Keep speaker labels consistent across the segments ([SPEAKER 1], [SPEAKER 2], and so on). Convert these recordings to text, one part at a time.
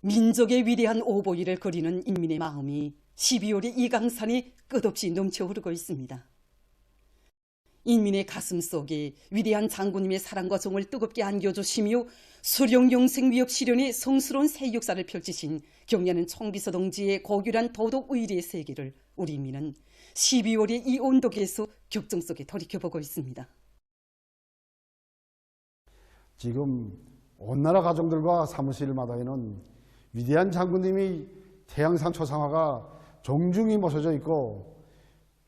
[SPEAKER 1] 민족의 위대한 오보이를 그리는 인민의 마음이 12월의 이 강산이 끝없이 넘쳐 흐르고 있습니다. 인민의 가슴 속에 위대한 장군님의 사랑과 정을 뜨겁게 안겨주시며 수령 영생 위협 실현의 성스러운 새 역사를 펼치신 경야는 청비서 동지의 고귀한 도덕 의리의 세계를 우리 인민은 12월의 이 온도계에서 격정 속에 돌이켜보고 있습니다.
[SPEAKER 2] 지금 온 나라 가정들과 사무실마다에는 위대한 장군님이 태양상 초상화가 정중히 모셔져 있고,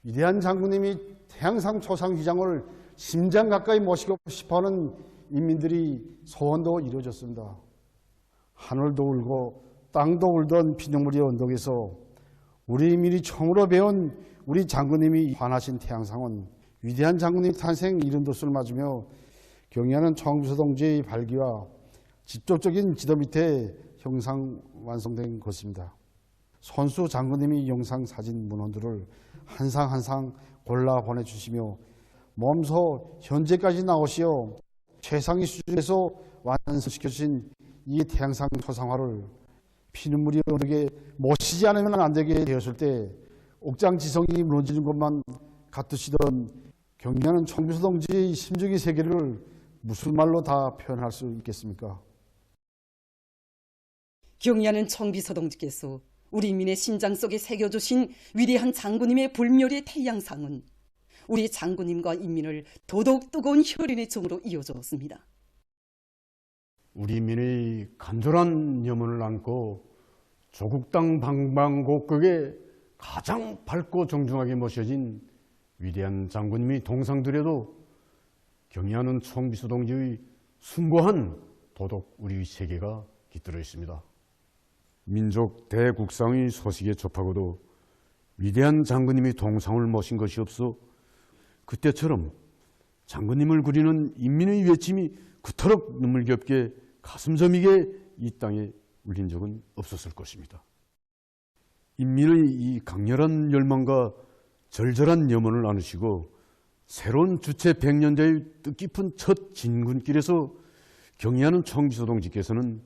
[SPEAKER 2] 위대한 장군님이 태양상 초상 휘장을 심장 가까이 모시고 싶어하는 인민들이 소원도 이루어졌습니다. 하늘도 울고 땅도 울던 피눈물의 언덕에서 우리 인민이 처음으로 배운 우리 장군님이 환하신 태양상은 위대한 장군님 탄생 70도수를 맞으며 경야는 청비서 동지의 발기와 직접적인 지도 밑에 형상 완성된 것입니다. 손수 장군님이 영상 사진 문헌들을 한 상 한 상 골라 보내주시며 몸소 현재까지 나오시어 최상위 수준에서 완성시켜주신 이 태양상 초상화를 피눈물이 어느게 모시지 않으면 안 되게 되었을 때 옥장지성이 무너지는 것만 같으시던 경야는 청비서 동지의 심정의 세계를 무슨 말로 다 표현할 수 있겠습니까?
[SPEAKER 1] 경야는 청비서 동지께서 우리 인민의 심장 속에 새겨주신 위대한 장군님의 불멸의 태양상은 우리 장군님과 인민을 더더욱 뜨거운 혈연의 정으로 이어주었습니다.
[SPEAKER 3] 우리 인민의 간절한 염원을 안고 조국 땅 방방곡곡에 가장 밝고 정중하게 모셔진 위대한 장군님이 동상들에도 경야는 청비서 동지의 숭고한 도덕 우리의 세계가 깃들어 있습니다. 민족 대국상의 소식에 접하고도 위대한 장군님이 동상을 모신 것이 없어 그때처럼 장군님을 그리는 인민의 외침이 그토록 눈물겹게 가슴 저미게 이 땅에 울린 적은 없었을 것입니다. 인민의 이 강렬한 열망과 절절한 염원을 나누시고 새로운 주체 100년대의 뜻깊은 첫 진군길에서 경야는 청비서 동지께서는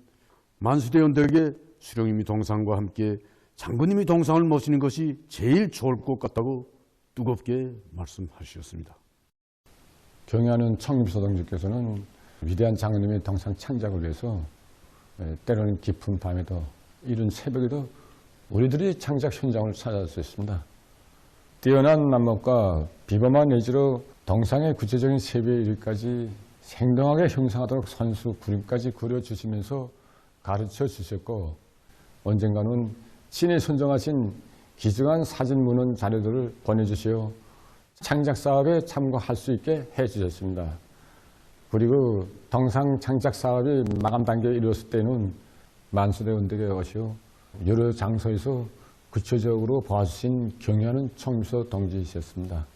[SPEAKER 3] 만수대 언덕에 수령님이 동상과 함께 장군님이 동상을 모시는 것이 제일 좋을 것 같다고 뜨겁게 말씀하셨습니다.
[SPEAKER 4] 경야는 청비서 동지께서는 위대한 장군님의 동상 창작을 위해서 때로는 깊은 밤에도 이른 새벽에도 우리들이 창작 현장을 찾아왔습니다. 뛰어난 난목과 비범한 의지로 동상의 구체적인 세부에 이르기까지 생동하게 형상하도록 선수 그림까지 그려주시면서 가르쳐 주셨고, 언젠가는 친히 선정하신 귀중한 사진 문헌 자료들을 보내주시어 창작 사업에 참고할 수 있게 해주셨습니다. 그리고 동상 창작 사업이 마감 단계에 이르렀을 때는 만수대 언덕에 오시어 여러 장소에서 구체적으로 봐주신 경야는 청비서 동지이셨습니다.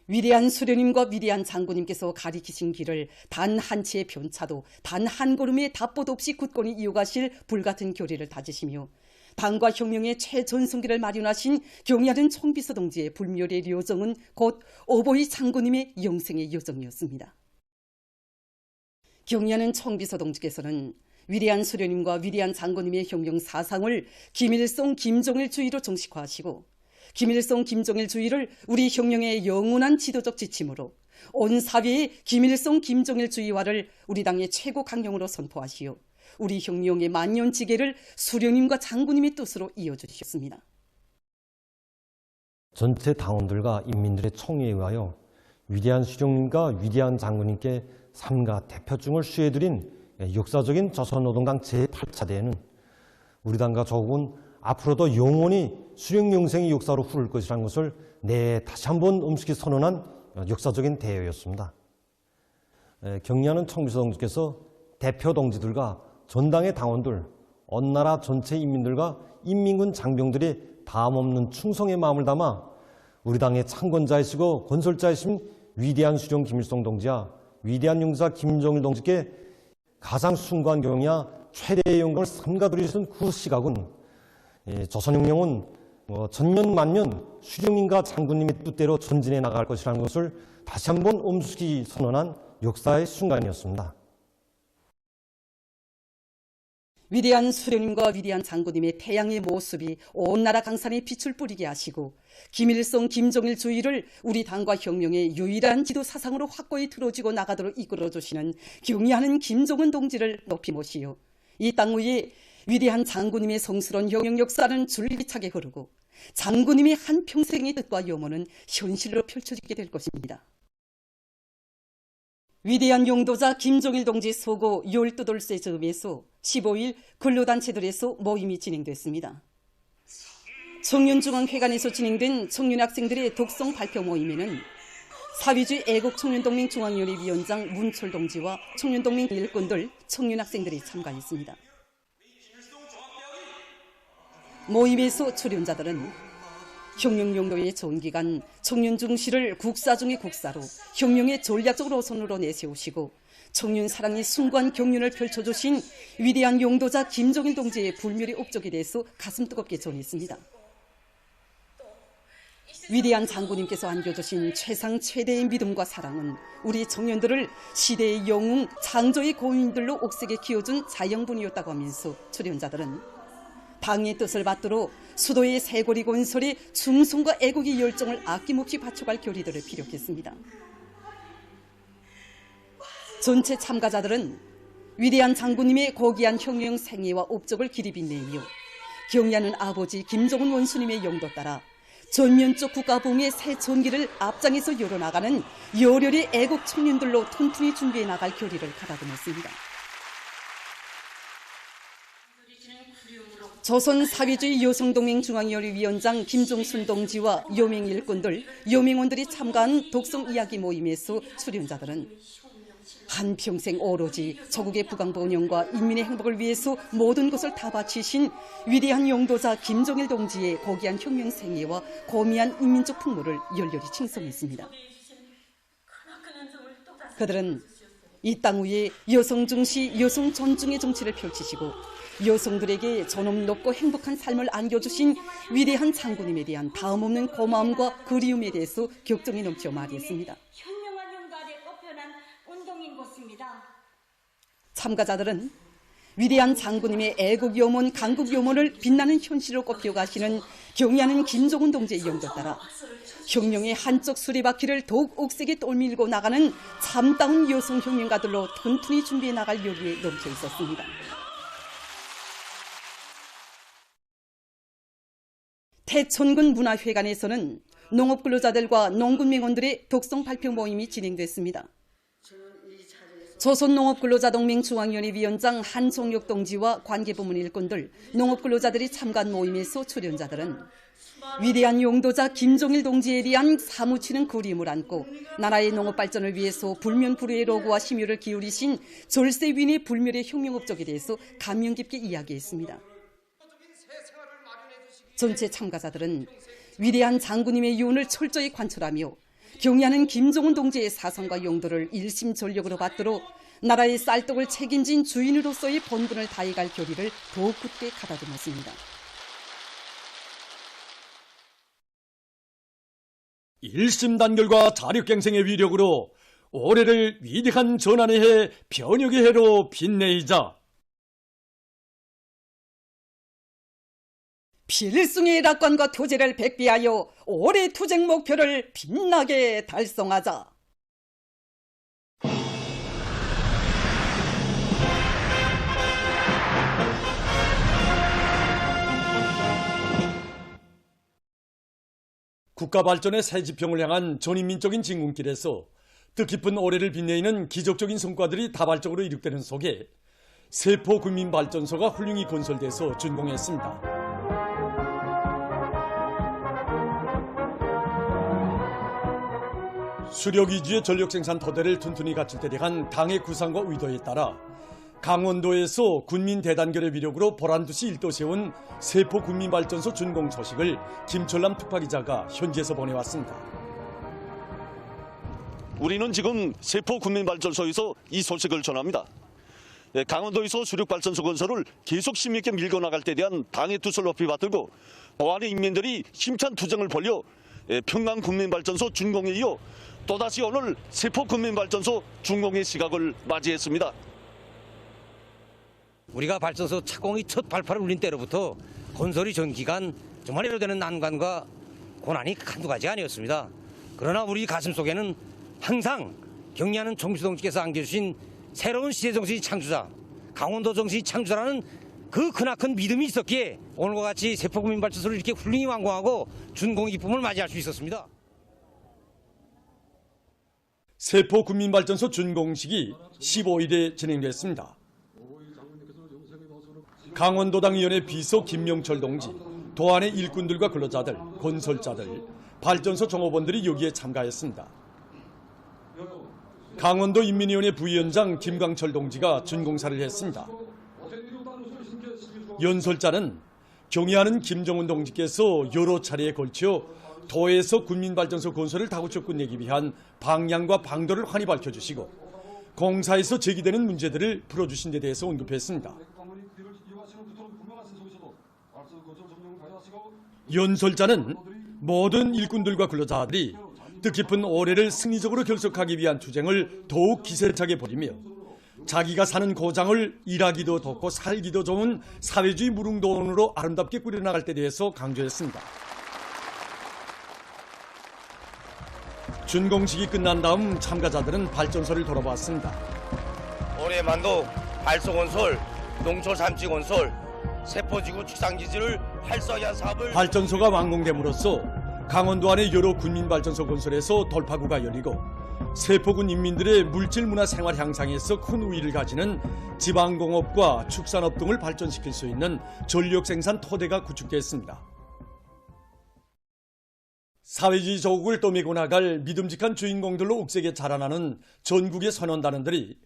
[SPEAKER 1] 위대한 수령님과 위대한 장군님께서 가리키신 길을 단 한 치의 편차도 단 한 걸음의 답보도 없이 굳건히 이어가실 불같은 교리를 다지시며 당과 혁명의 최전성기를 마련하신 경야는 청비서 동지의 불멸의 여정은 곧 오보이 장군님의 영생의 여정이었습니다. 경야는 청비서 동지께서는 위대한 수령님과 위대한 장군님의 혁명 사상을 김일성, 김정일 주의로 정식화하시고 김일성, 김정일 주의를 우리 혁명의 영원한 지도적 지침으로 온 사회의 김일성, 김정일 주의화를 우리 당의 최고 강령으로 선포하시어 우리 혁명의 만년지계를 수령님과 장군님의 뜻으로 이어주셨습니다.
[SPEAKER 5] 전체 당원들과 인민들의 총의에 의하여 위대한 수령님과 위대한 장군님께 삼가 대표증을 수여해드린 역사적인 조선노동당 제8차대회는 우리 당과 조국은 앞으로도 영원히 수령 영생의 역사로 흐를 것이라는 것을 다시 한번 엄숙히 선언한 역사적인 대회였습니다. 경야는 청비서 동지께서 대표 동지들과 전당의 당원들, 온 나라 전체 인민들과 인민군 장병들의 다함없는 충성의 마음을 담아 우리 당의 창건자이시고 건설자이신 위대한 수령 김일성 동지와 위대한 용사 김정일 동지께 가장 숭고한 경야 최대의 영광을 삼가드리신 그 시각은 조선혁명은 전년 만년 수령님과 장군님의 뜻대로 전진해 나갈 것이라는 것을 다시 한번 엄숙히 선언한 역사의 순간이었습니다.
[SPEAKER 1] 위대한 수령님과 위대한 장군님의 태양의 모습이 온 나라 강산에 빛을 뿌리게 하시고 김일성, 김정일 주의를 우리 당과 혁명의 유일한 지도 사상으로 확고히 들어지고 나가도록 이끌어주시는 경의하는 김정은 동지를 높이 모시어 이 땅 위에 위대한 장군님의 성스러운 혁명 역사는 줄기차게 흐르고 장군님의 한평생의 뜻과 염원은 현실로 펼쳐지게 될 것입니다. 위대한 용도자 김정일 동지 서거 12돌세 즈음에서 15일 근로단체들에서 모임이 진행됐습니다. 청년중앙회관에서 진행된 청년학생들의 독성 발표 모임에는 사회주의 애국청년동맹 중앙위원회 위원장 문철 동지와 청년동맹 일꾼들, 청년학생들이 참가했습니다. 모임에서 출연자들은 혁명용도의 전기간 청년 중시를 국사 중의 국사로 혁명의 전략적 노선으로 내세우시고 청년 사랑의 숭고한 경륜을 펼쳐주신 위대한 용도자 김정일 동지의 불멸의 업적에 대해서 가슴 뜨겁게 전했습니다. 위대한 장군님께서 안겨주신 최상 최대의 믿음과 사랑은 우리 청년들을 시대의 영웅, 창조의 고인들로 옥색에 키워준 자양분이었다고 하면서 출연자들은 당의 뜻을 받들어 수도의 세골이 건설에 충성과 애국의 열정을 아낌없이 바쳐갈 교리들을 피력했습니다. 전체 참가자들은 위대한 장군님의 고귀한 혁명 생애와 업적을 길이 빛내며 경의하는 아버지 김정은 원수님의 영도 따라 전면적 국가부흥의 새 전기를 앞장에서 열어나가는 열혈의 애국 청년들로 튼튼히 준비해 나갈 교리를 가다듬었습니다. 조선사회주의 여성동맹 중앙위원회 위원장 김종순 동지와 여맹 일꾼들, 여맹원들이 참가한 독성 이야기 모임에서 출연자들은 한평생 오로지 조국의 부강번영과 인민의 행복을 위해서 모든 것을 다 바치신 위대한 용도자 김정일 동지의 고귀한 혁명 생애와 고미한 인민적 풍모를 열렬히 칭송했습니다. 그들은 이 땅 위에 여성 중시, 여성 존중의 정치를 펼치시고 여성들에게 존엄 높고 행복한 삶을 안겨주신 위대한 장군님에 대한 다음없는 고마움과 그리움에 대해서 격정이 넘쳐 말했습니다.
[SPEAKER 6] 현명한 용가에 꼽혀난 운동인 곳입니다.
[SPEAKER 1] 참가자들은 위대한 장군님의 애국 염원, 강국 염원을 빛나는 현실로 꼽혀가시는 경의하는 김정은 동지의 영도 따라 혁명의 한쪽 수레바퀴를 더욱 옥색에 떠밀고 나가는 참다운 여성 혁명가들로 튼튼히 준비해 나갈 요리에 넘쳐 있었습니다. 태천군 문화회관에서는 농업근로자들과 농군맹원들의 독성 발표 모임이 진행됐습니다. 조선농업근로자동맹 중앙위원회 위원장 한종혁 동지와 관계부문 일꾼들, 농업근로자들이 참가한 모임에서 출연자들은 위대한 용도자 김정일 동지에 대한 사무치는 그리움을 안고 나라의 농업발전을 위해서 불면불후의 노고와 심혈을 기울이신 절세위인의 불멸의 혁명업적에 대해서 감명 깊게 이야기했습니다. 전체 참가자들은 위대한 장군님의 유언을 철저히 관철하며 경의하는 김정은 동지의 사상과 용도를 일심전력으로 받들어 나라의 쌀떡을 책임진 주인으로서의 본분을 다해갈 교리를 더욱 굳게 가다듬었습니다.
[SPEAKER 7] 일심단결과 자력갱생의 위력으로 올해를 위대한 전환의 해, 변혁의 해로 빛내이자
[SPEAKER 1] 필승의 낙관과 투제를 백비하여 올해 투쟁 목표를 빛나게 달성하자.
[SPEAKER 7] 국가 발전의 새 지평을 향한 전인민적인 진군길에서 뜻깊은 올해를 빛내는 기적적인 성과들이 다발적으로 이룩되는 속에 세포 군민발전소가 훌륭히 건설돼서 준공했습니다. 수력 위주의 전력 생산 토대를 튼튼히 갖출 때 대한 당의 구상과 의도에 따라 강원도에서 군민 대단결의 위력으로 보란듯이 일도 세운 세포 군민발전소 준공 소식을 김철남 특파기자가 현지에서 보내왔습니다.
[SPEAKER 8] 우리는 지금 세포 군민발전소에서 이 소식을 전합니다. 강원도에서 수력발전소 건설을 계속 심있게 밀고 나갈 때 대한 당의 뜻을 높이 받들고 보안의 인민들이 힘찬 투쟁을 벌여 평강 군민발전소 준공에 이어 또다시 오늘 세포 군민발전소 준공의 시각을 맞이했습니다.
[SPEAKER 9] 우리가 발전소 착공이 첫 발판을 울린 때로부터 건설이 전 기간 정말 여러되는 난관과 고난이 한두 가지가 아니었습니다. 그러나 우리 가슴 속에는 항상 경리하는 정비소 동지께서 안겨주신 새로운 시대 정신이 창조자, 강원도 정신이 창조자라는 그 크나큰 믿음이 있었기에 오늘과 같이 세포구민발전소를 이렇게 훌륭히 완공하고 준공 기쁨을 맞이할 수 있었습니다.
[SPEAKER 7] 세포군민발전소 준공식이 15일에 진행됐습니다. 강원도당위원회 비서 김명철 동지, 도안의 일꾼들과 근로자들, 건설자들, 발전소 종업원들이 여기에 참가했습니다. 강원도 인민위원회 부위원장 김광철 동지가 준공사를 했습니다. 연설자는 경의하는 김정은 동지께서 여러 차례에 걸쳐 도에서 군민발전소 건설을 다구쳐 끝내기 위한 방향과 방도를 환히 밝혀주시고 공사에서 제기되는 문제들을 풀어주신 데 대해서 언급했습니다. 연설자는 모든 일꾼들과 근로자들이 뜻깊은 올해를 승리적으로 결석하기 위한 투쟁을 더욱 기세차게 벌이며 자기가 사는 고장을 일하기도 덥고 살기도 좋은 사회주의 무릉도원으로 아름답게 꾸려나갈 때 대해서 강조했습니다. 준공식이 끝난 다음 참가자들은 발전소를 돌아봤습니다.
[SPEAKER 9] 올해만도 발소건설, 농촌삼지건설, 세포지구 축산기지를 활성화한 사업을 발전소가 완공됨으로써 강원도 안의 여러 군민발전소 건설에서 돌파구가 열리고 세포군 인민들의 물질 문화 생활 향상에서 큰 우위를 가지는 지방공업과 축산업 등을 발전시킬 수 있는 전력 생산 토대가 구축됐습니다. 사회주의 조국을 떠밀고 나갈 믿음직한 주인공들로 옥색에 자라나는 전국의 선원단원들이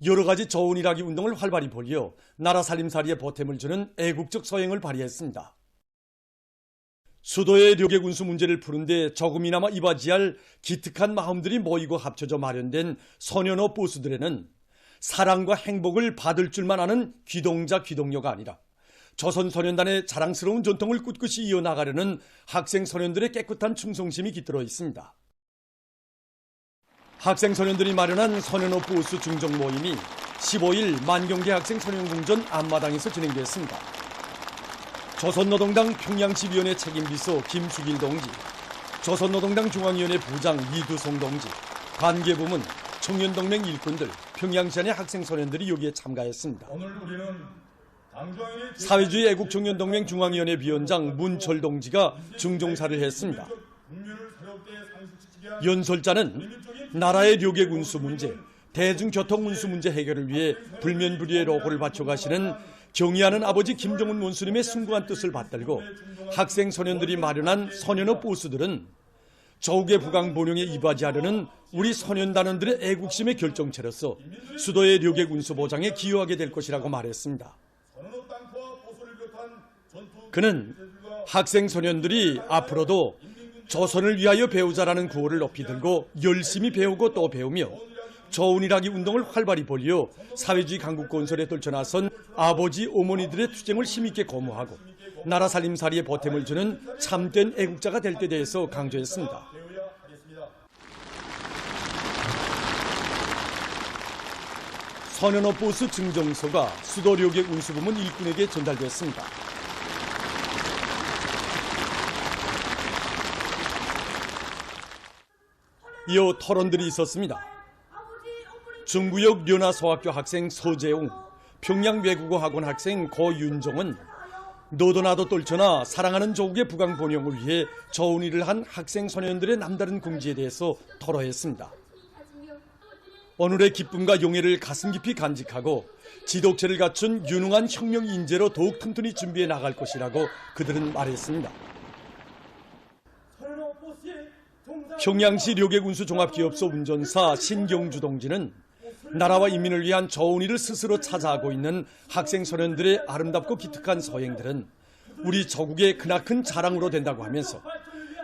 [SPEAKER 9] 여러 가지 좋은 일하기 운동을 활발히 벌여 나라 살림살이에 보탬을 주는 애국적 소행을 발휘했습니다. 수도의 료객 운수 문제를 푸는데 조금이나마 이바지할 기특한 마음들이 모이고 합쳐져 마련된 소년호 버스들에는 사랑과 행복을 받을 줄만 아는 귀동자 귀동녀가 아니라 조선소년단의 자랑스러운 전통을 꿋꿋이 이어나가려는 학생소년들의 깨끗한 충성심이 깃들어 있습니다. 학생소년들이 마련한 소년호 버스 중정 모임이 15일 만경대 학생소년궁전 앞마당에서 진행됐습니다. 조선노동당 평양시위원회 책임비서 김수길 동지, 조선노동당 중앙위원회 부장 이두송 동지, 관계부문, 청년동맹 일꾼들, 평양시안의 학생소년들이 여기에 참가했습니다. 오늘 우리는 사회주의 애국청년동맹 중앙위원회 위원장 문철 동지가 중종사를 했습니다. 연설자는 나라의 료객 운수 문제, 대중교통 운수 문제 해결을 위해 불면불리의 로고를 바쳐가시는 경의하는 아버지 김정은 원수님의 숭고한 뜻을 받들고 학생 소년들이 마련한 소년호 버스들은 조국의 부강 번영에 이바지하려는 우리 소년단원들의 애국심의 결정체로서 수도의 료객 운수 보장에 기여하게 될 것이라고 말했습니다. 그는 학생 소년들이 앞으로도 조선을 위하여 배우자라는 구호를 높이 들고 열심히 배우고 또 배우며 좋은 일하기 운동을 활발히 벌여 사회주의 강국 건설에 떨쳐나선 아버지 어머니들의 투쟁을 힘있게 고무하고 나라 살림살이에 보탬을 주는 참된 애국자가 될 때 대해서 강조했습니다. 소년호 버스 증정서가 수도 료객 운수부문 일꾼에게 전달됐습니다. 이어 토론들이 있었습니다. 중구역 련화소학교 학생 서재웅, 평양외국어 학원 학생 고윤정은 너도 나도 떨쳐나 사랑하는 조국의 부강 번영을 위해 좋은 일을 한 학생 소년들의 남다른 긍지에 대해서 토로했습니다. 오늘의 기쁨과 용애를 가슴 깊이 간직하고 지독체를 갖춘 유능한 혁명 인재로 더욱 튼튼히 준비해 나갈 것이라고 그들은 말했습니다. 평양시 료객 운수 종합기업소 운전사 신경주 동지는 나라와 인민을 위한 좋은 일을 스스로 찾아하고 있는 학생 소년들의 아름답고 기특한 소행들은 우리 조국의 크나큰 자랑으로 된다고 하면서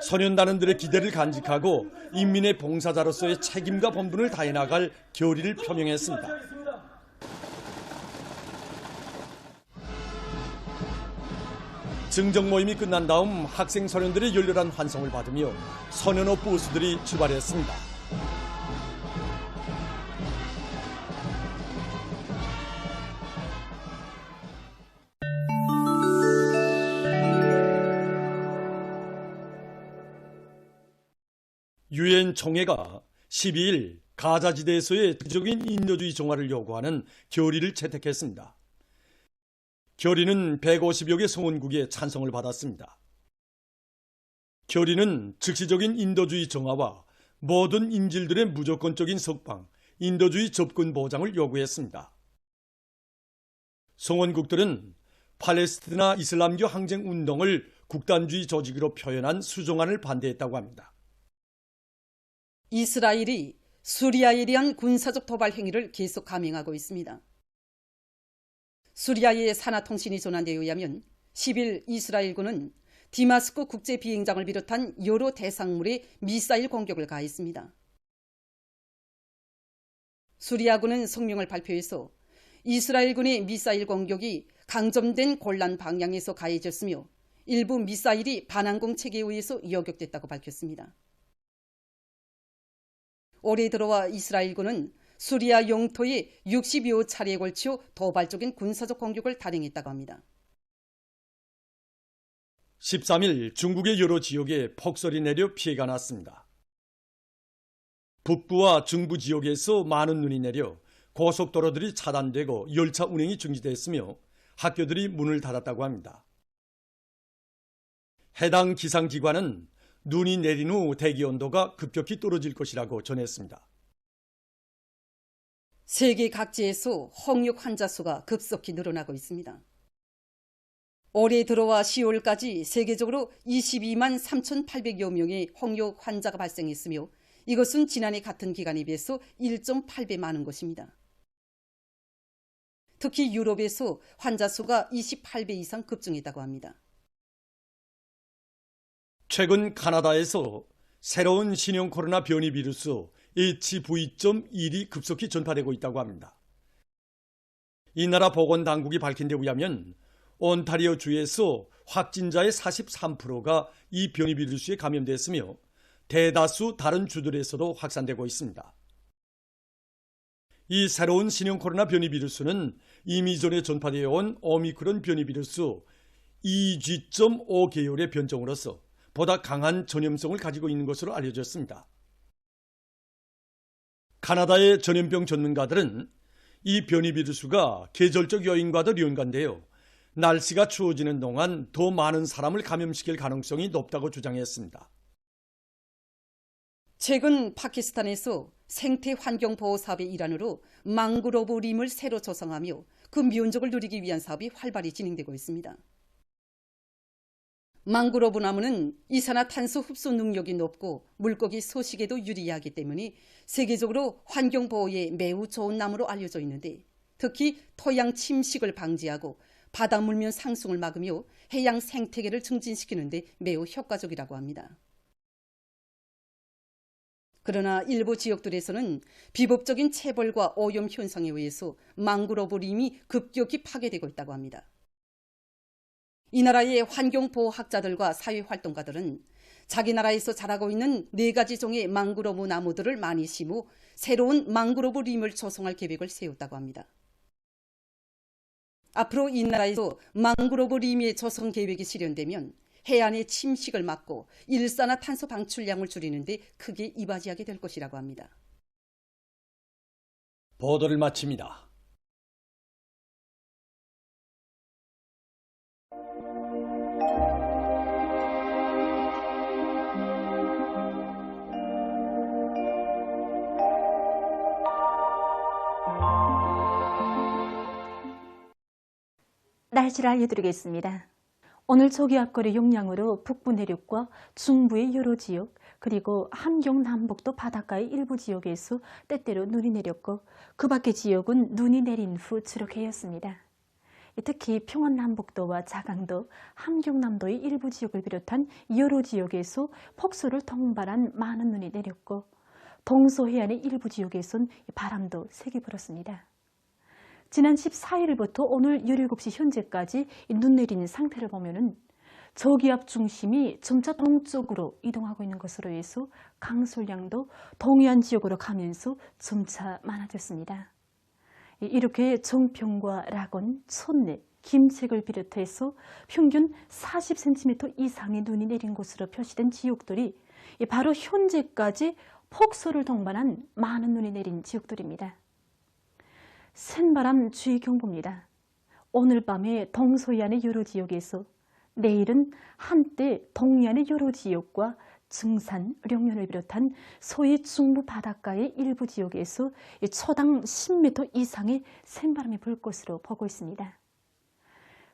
[SPEAKER 9] 소년단원들의 기대를 간직하고 인민의 봉사자로서의 책임과 본분을 다해 나갈 결의를 표명했습니다. 증정 모임이 끝난 다음 학생 소년들의 열렬한 환송을 받으며 소년호 버스들이 출발했습니다.
[SPEAKER 7] 유엔 총회가 12일 가자지대에서의 적인 인도주의 정화를 요구하는 결의를 채택했습니다. 결의는 150여 개 성원국의 찬성을 받았습니다. 결의는 즉시적인 인도주의 정화와 모든 인질들의 무조건적인 석방, 인도주의 접근 보장을 요구했습니다. 성원국들은 팔레스티나 이슬람교 항쟁 운동을 국단주의 조직으로 표현한 수정안을 반대했다고 합니다.
[SPEAKER 1] 이스라엘이 수리아에 대한 군사적 도발 행위를 계속 감행하고 있습니다. 수리아의 산하통신이 전한 데 의하면 10일 이스라엘군은 디마스코 국제 비행장을 비롯한 여러 대상물에 미사일 공격을 가했습니다. 수리아군은 성명을 발표해서 이스라엘군의 미사일 공격이 강점된 골란 방향에서 가해졌으며 일부 미사일이 반항공 체계에 의해서 여격됐다고 밝혔습니다. 올해 들어와 이스라엘군은 수리아 영토에 60여 차례에 걸쳐 도발적인 군사적 공격을 단행했다고 합니다.
[SPEAKER 7] 13일 중국의 여러 지역에 폭설이 내려 피해가 났습니다. 북부와 중부 지역에서 많은 눈이 내려 고속도로들이 차단되고 열차 운행이 중지됐으며 학교들이 문을 닫았다고 합니다. 해당 기상기관은 눈이 내린 후 대기 온도가 급격히 떨어질 것이라고 전했습니다.
[SPEAKER 1] 세계 각지에서 홍역 환자 수가 급속히 늘어나고 있습니다. 올해 들어와 10월까지 세계적으로 22만 3,800여 명의 홍역 환자가 발생했으며 이것은 지난해 같은 기간에 비해서 1.8배 많은 것입니다. 특히 유럽에서 환자 수가 28배 이상 급증했다고 합니다.
[SPEAKER 7] 최근 카나다에서 새로운 신형 코로나 변이 비루스 HV.1이 급속히 전파되고 있다고 합니다. 이 나라 보건당국이 밝힌 데 의하면 온타리오 주에서 확진자의 43%가 이 변이 비루스에 감염됐으며 대다수 다른 주들에서도 확산되고 있습니다. 이 새로운 신형 코로나 변이 비루스는 이미 전에 전파되어 온 오미크론 변이 비루스 EG.5 계열의 변종으로서 보다 강한 전염성을 가지고 있는 것으로 알려졌습니다. 카나다의 전염병 전문가들은 이 변이 비루스가 계절적 요인과도 연관되어 날씨가 추워지는 동안 더 많은 사람을 감염시킬 가능성이 높다고 주장했습니다.
[SPEAKER 1] 최근 파키스탄에서 생태 환경 보호 사업의 일환으로 망그로브 림을 새로 조성하며 그 면적을 누리기 위한 사업이 활발히 진행되고 있습니다. 망그로브 나무는 이산화탄소 흡수 능력이 높고 물고기 서식에도 유리하기 때문에 세계적으로 환경 보호에 매우 좋은 나무로 알려져 있는데 특히 토양 침식을 방지하고 바다 물면 상승을 막으며 해양 생태계를 증진시키는 데 매우 효과적이라고 합니다. 그러나 일부 지역들에서는 비법적인 체벌과 오염 현상에 의해서 망그로브 림이 급격히 파괴되고 있다고 합니다. 이 나라의 환경보호학자들과 사회활동가들은 자기 나라에서 자라고 있는 4가지 종의 망그로브 나무들을 많이 심어 새로운 망그로브 림을 조성할 계획을 세웠다고 합니다. 앞으로 이 나라에서 망그로브 림의 조성 계획이 실현되면 해안의 침식을 막고 일산화탄소 방출량을 줄이는 데 크게 이바지하게 될 것이라고 합니다.
[SPEAKER 7] 보도를 마칩니다.
[SPEAKER 10] 날씨를 알려드리겠습니다. 오늘 저기압골의 영향으로 북부 내륙과 중부의 여러 지역 그리고 함경 남북도 바닷가의 일부 지역에서 때때로 눈이 내렸고 그 밖의 지역은 눈이 내린 후 주로 개였습니다. 특히 평안 남북도와 자강도, 함경남도의 일부 지역을 비롯한 여러 지역에서 폭설을 동반한 많은 눈이 내렸고 동서해안의 일부 지역에선 바람도 세게 불었습니다. 지난 14일부터 오늘 17시 현재까지 눈 내리는 상태를 보면은 저기압 중심이 점차 동쪽으로 이동하고 있는 것으로 해서 강솔량도 동해안 지역으로 가면서 점차 많아졌습니다. 이렇게 정평과 락원, 촌내, 김책을 비롯해서 평균 40cm 이상의 눈이 내린 곳으로 표시된 지역들이 바로 현재까지 폭설을 동반한 많은 눈이 내린 지역들입니다. 센바람 주의경보입니다. 오늘 밤에 동서해안의 여러 지역에서, 내일은 한때 동해안의 여러 지역과 증산, 령면을 비롯한 서해 중부 바닷가의 일부 지역에서 초당 10m 이상의 센바람이 불 것으로 보고 있습니다.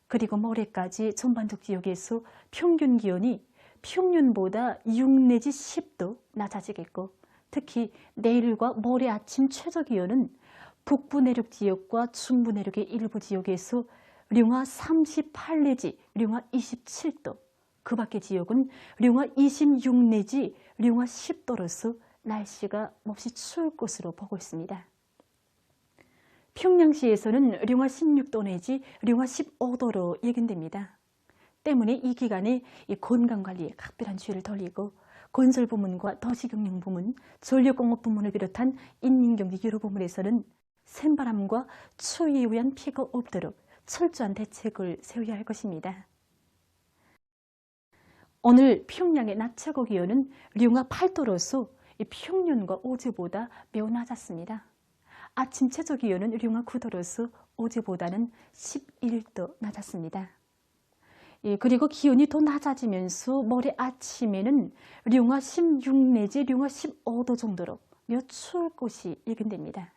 [SPEAKER 10] 그리고 모레까지 전반적 지역에서 평균 기온이 평년보다 6 내지 10도 낮아지겠고, 특히 내일과 모레 아침 최저 기온은 북부 내륙 지역과 중부 내륙의 일부 지역에서 령화 38 내지 령화 27도, 그 밖의 지역은 령화 26 내지 령화 10도로서 날씨가 몹시 추울 것으로 보고 있습니다. 평양시에서는 령화 16도 내지 령화 15도로 예견됩니다. 때문에 이 기간에 건강관리에 각별한 주의를 돌리고, 건설부문과 도시경영부문, 전력공업부문을 비롯한 인민경제 여러 부문에서는 센바람과 추위에 의한 피해가 없도록 철저한 대책을 세워야 할 것입니다. 오늘 평양의 낮 최고 기온은 령화 8도로서 평년과 어제보다 매우 낮았습니다. 아침 최저 기온은 령화 9도로서 어제보다는 11도 낮았습니다. 그리고 기온이 더 낮아지면서 모레 아침에는 령화 16 내지 령화 15도 정도로 매우 추울 것이 예견됩니다.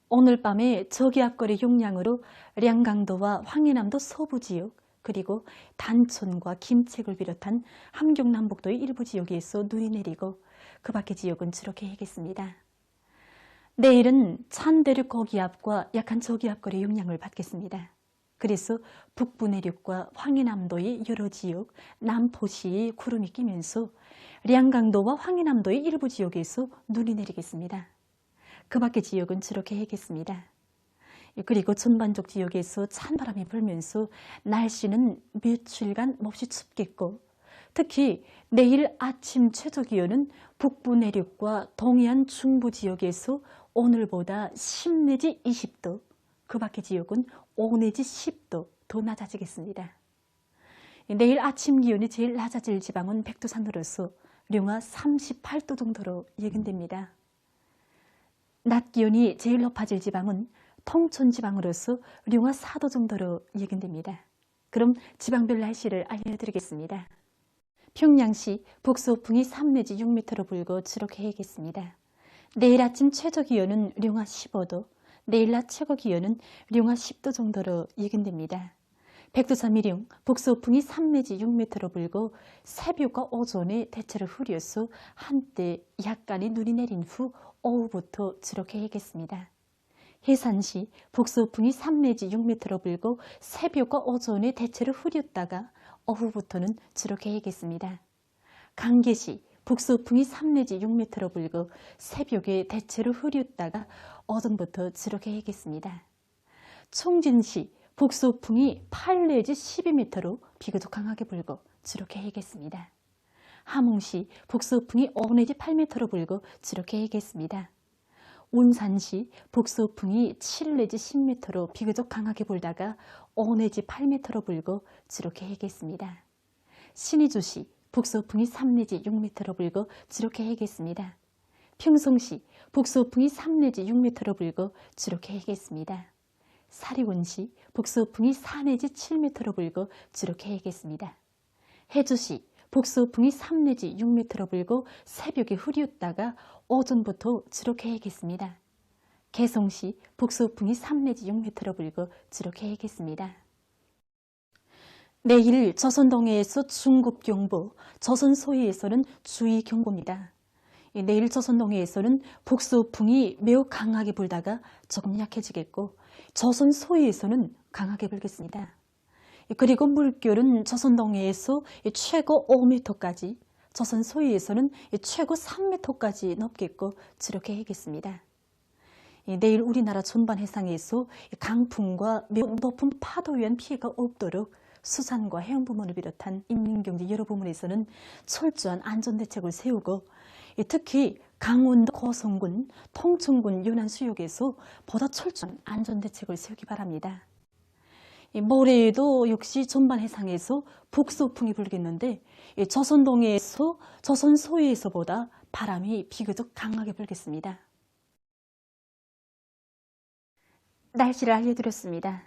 [SPEAKER 10] 오늘 밤에 저기압거리 영향으로 량강도와 황해남도 서부 지역, 그리고 단촌과 김책을 비롯한 함경남북도의 일부 지역에서 눈이 내리고, 그 밖의 지역은 주로 개겠습니다. 내일은 찬대륙 고기압과 약한 저기압거리 영향을 받겠습니다. 그래서 북부 내륙과 황해남도의 여러 지역, 남포시에 구름이 끼면서 량강도와 황해남도의 일부 지역에서 눈이 내리겠습니다. 그 밖의 지역은 주로 개겠습니다. 그리고 전반적 지역에서 찬바람이 불면서 날씨는 며칠간 몹시 춥겠고, 특히 내일 아침 최저 기온은 북부 내륙과 동해안 중부 지역에서 오늘보다 10 내지 20도, 그 밖의 지역은 5 내지 10도 더 낮아지겠습니다. 내일 아침 기온이 제일 낮아질 지방은 백두산으로서 령화 38도 정도로 예견됩니다. 낮 기온이 제일 높아질 지방은 통촌 지방으로서 령화 4도 정도로 예견됩니다. 그럼 지방별 날씨를 알려드리겠습니다. 평양시 북서풍이 3 내지 6m로 불고 주로 개겠습니다. 내일 아침 최저 기온은 령화 15도, 내일 낮 최고 기온은 령화 10도 정도로 예견됩니다. 백두산 미령 북서풍이 3 내지 6m로 불고 새벽과 오전에 대체로 흐려서 한때 약간의 눈이 내린 후 오후부터 주로 개겠습니다. 해산시 북서풍이 3 내지 6m로 불고 새벽과 오전에 대체로 흐렸다가 오후부터는 주로 개겠습니다. 강계시 북서풍이 3 내지 6m로 불고 새벽에 대체로 흐렸다가 오전부터 주로 개겠습니다. 총진시 북서풍이 8 내지 12m로 비교적 강하게 불고 주로 개겠습니다. 함흥시 북서풍이 5 내지 8m로 불고 주로 개겠습니다. 운산시 북서풍이 7 내지 10m로 비교적 강하게 불다가 5 내지 8m로 불고 주로 개겠습니다. 신의주시 북서풍이 3 내지 6m로 불고 주로 개겠습니다. 평성시 북서풍이 3 내지 6m로 불고 주로 개겠습니다. 사리원시 북서풍이 4 내지 7m로 불고 주로 개겠습니다. 해주시 북서풍이 3 내지 6m로 불고 새벽에 흐렸다가 오전부터 주로 개겠습니다. 개성시 북서풍이 3 내지 6m로 불고 주로 개겠습니다. 내일 조선 동해에서 중급 경보, 조선 서해에서는 주의 경보입니다. 내일 조선 동해에서는 북서풍이 매우 강하게 불다가 조금 약해지겠고, 조선 서해에서는 강하게 불겠습니다. 그리고 물결은 조선 동해에서 최고 5m까지, 조선 서해에서는 최고 3m까지 넘겠고 주로 개겠습니다. 내일 우리나라 전반 해상에서 강풍과 매우 높은 파도에 의한 피해가 없도록 수산과 해운부문을 비롯한 인민경제 여러 부문에서는 철저한 안전대책을 세우고, 특히 강원도 고성군, 통천군 연안 수역에서 보다 철저한 안전대책을 세우기 바랍니다. 모레에도 역시 전반 해상에서 북서풍이 불겠는데 조선 동해에서 조선 서해에서보다 바람이 비교적 강하게 불겠습니다. 날씨를 알려드렸습니다.